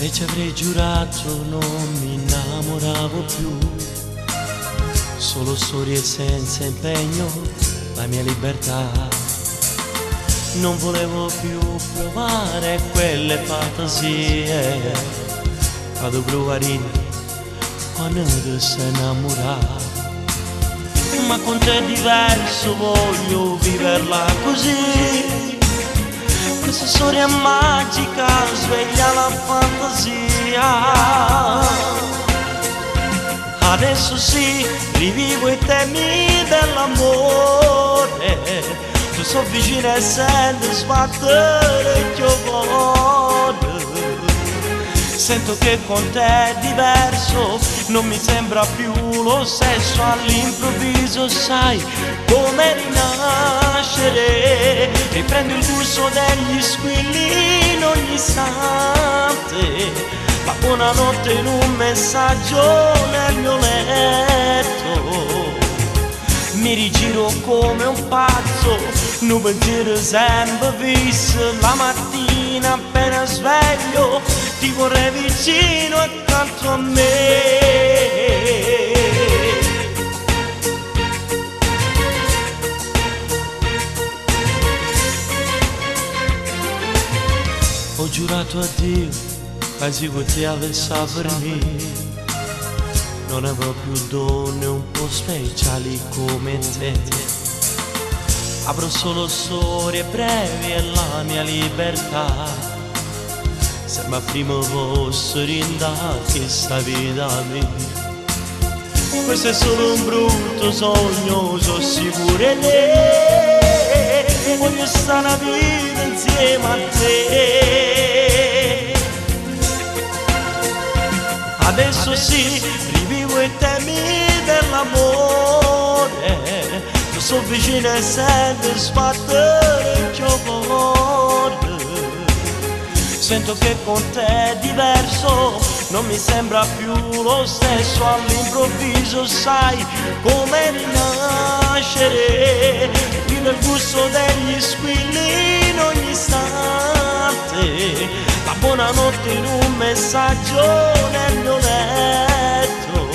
E ci avrei giurato non mi innamoravo più, solo storie senza impegno, la mia libertà. Non volevo più provare quelle fantasie, vado bluarina quando ti sei innamorato. Ma con te è diverso, voglio viverla così. Questa storia magica sveglia la fantasia. Adesso sì, rivivo i temi dell'amore. Tu so vicino e sento sbattere che io voglio. Sento che con te è diverso, non mi sembra più lo stesso. All'improvviso sai come rinascere, riprendo il gusto degli squilli in ogni istante. La buonanotte in un messaggio nel mio letto. Mi rigiro come un pazzo, non pensiero sempre visto. La mattina appena sveglio ti vorrei vicino accanto a me. Ho giurato a Dio, quasi poteva sapermi. Non avrò più donne un po' speciali come te. Avrò solo storie brevi e la mia libertà. Sembra prima fosse rindati questa vita mia. Questo è solo un brutto sogno, so sicuro di te. Voglio stare una vita insieme a te. Adesso sì, rivivo i temi dell'amore. Tu so vicino e sento sbattere che io voglio. Sento che con te è diverso, non mi sembra più lo stesso. All'improvviso sai come rinascere, vivo il gusto degli squilli in ogni istante. La buonanotte in un messaggio nel mio letto.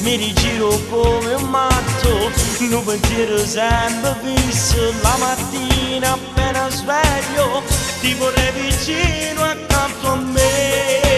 Mi rigiro come un matto, non pensiero sempre visto. La mattina appena sveglio ti vorrei vicino accanto a me.